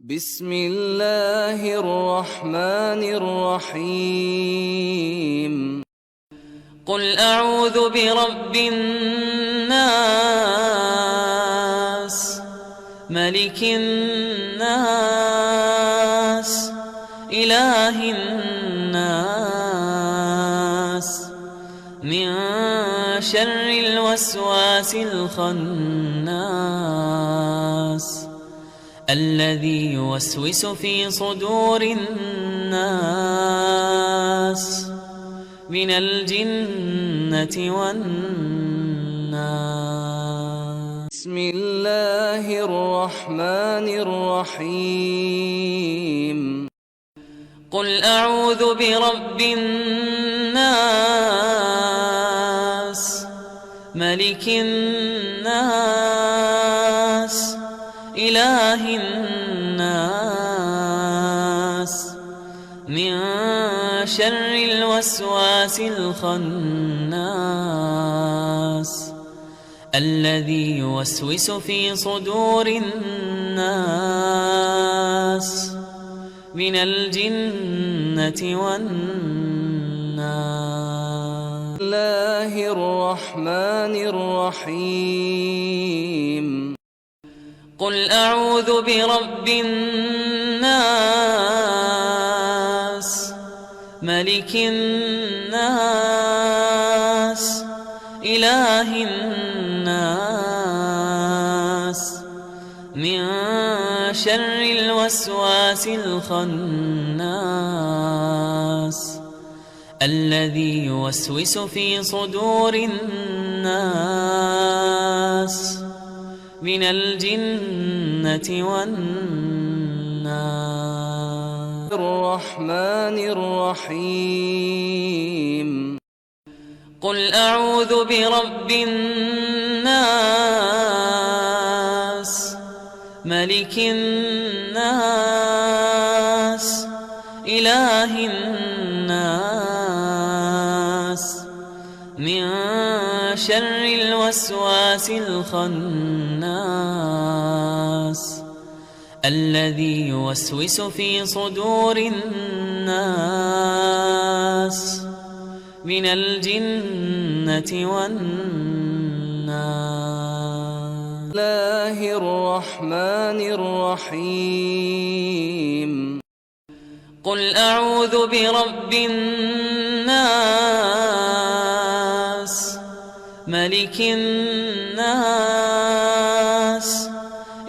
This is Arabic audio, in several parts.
بسم الله الرحمن الرحيم. قل أعوذ برب الناس ملك الناس إله الناس من شر الوسواس الخناس الذي يوسوس في صدور الناس من الجنة والناس. بسم الله الرحمن الرحيم. قل أعوذ برب الناس ملك الناس إله الناس من شر الوسواس الخناس الذي يوسوس في صدور الناس من الجنة والناس. بسم الله الرحمن الرحيم. قل أعوذ برب الناس ملك الناس إله الناس من شر الوسواس الخناس الذي يوسوس في صدور الناس من الجنة والناس. الرحمن الرحيم. قل أعوذ برب الناس ملك الناس إله الناس من شر الوسواس الخناس الذي يوسوس في صدور الناس من الجنة والناس. بسم الله الرحمن الرحيم. قل أعوذ برب الناس ملك الناس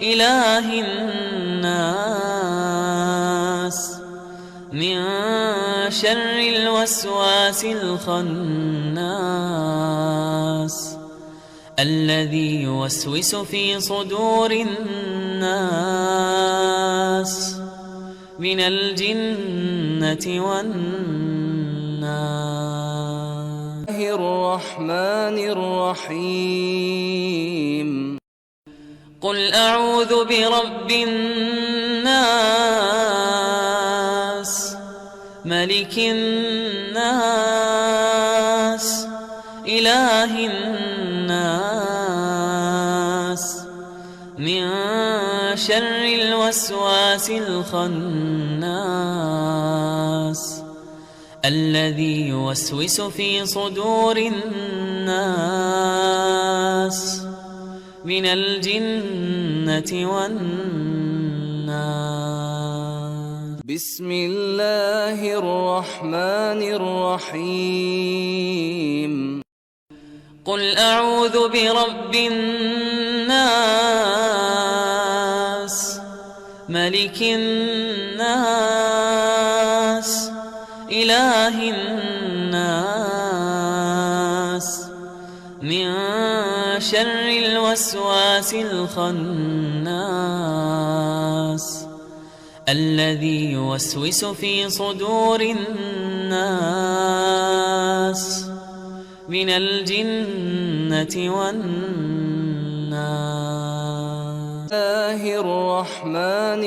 إله الناس من شر الوسواس الخناس الذي يوسوس في صدور الناس من الجنة والناس. الرحمن الرحيم. قل أعوذ برب الناس ملك الناس إله الناس من شر الوسواس الخناس الذي يوسوس في صدور الناس من الجنة والناس. بسم الله الرحمن الرحيم. قل أعوذ برب الناس ملك الناس إله الناس من شر الوسواس الخناس الذي يوسوس في صدور الناس من الجنة والناس. بسم الله الرحمن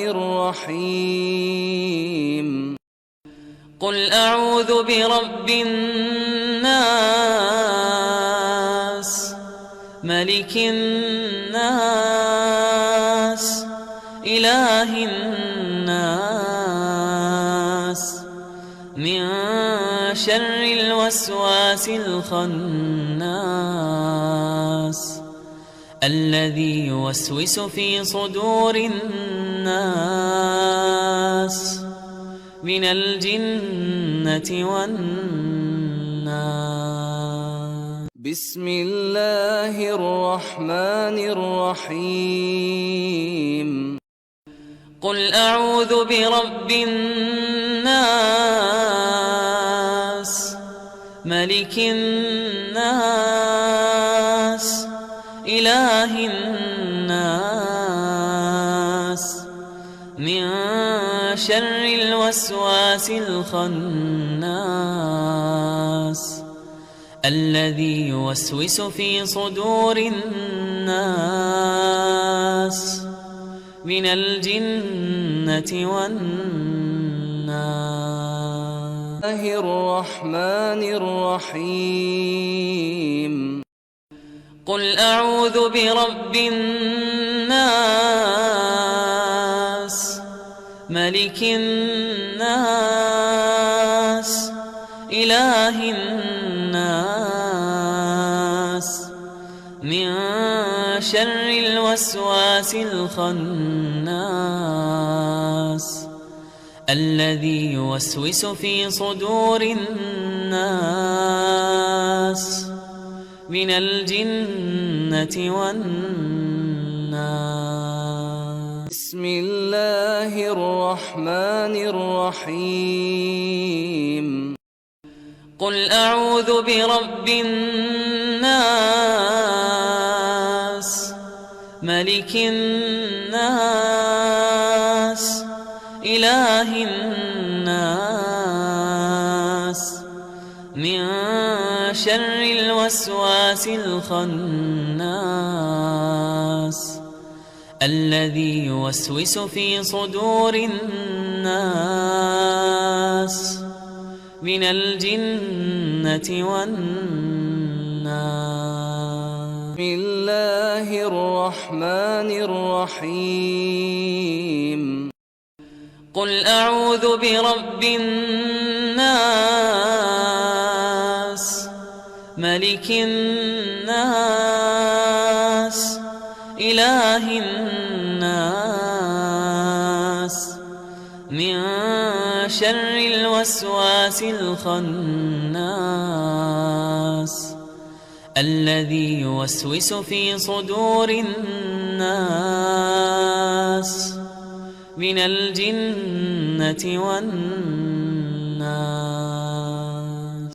الرحيم. قل أعوذ برب الناس ملك الناس إله الناس من شر الوسواس الخناس الذي يوسوس في صدور الناس من الجنة والناس. بسم الله الرحمن الرحيم. قل أعوذ برب الناس ملك الناس إله الناس من شر الوسواس الخناس الذي يوسوس في صدور الناس من الجنة والناس. الرحمن الرحيم. قل أعوذ برب الناس ملك الناس إله الناس من شر الوسواس الخناس الذي يوسوس في صدور الناس من الجنة والناس. بسم الله الرحمن الرحيم. قل أعوذ برب الناس ملك الناس إله الناس من شر الوسواس الخناس الذي يوسوس في صدور الناس من الجنة والناس. بسم الله الرحمن الرحيم. قل أعوذ برب الناس ملك الناس إله الناس من شر الوسواس الخناس الذي يوسوس في صدور الناس من الجنة والناس.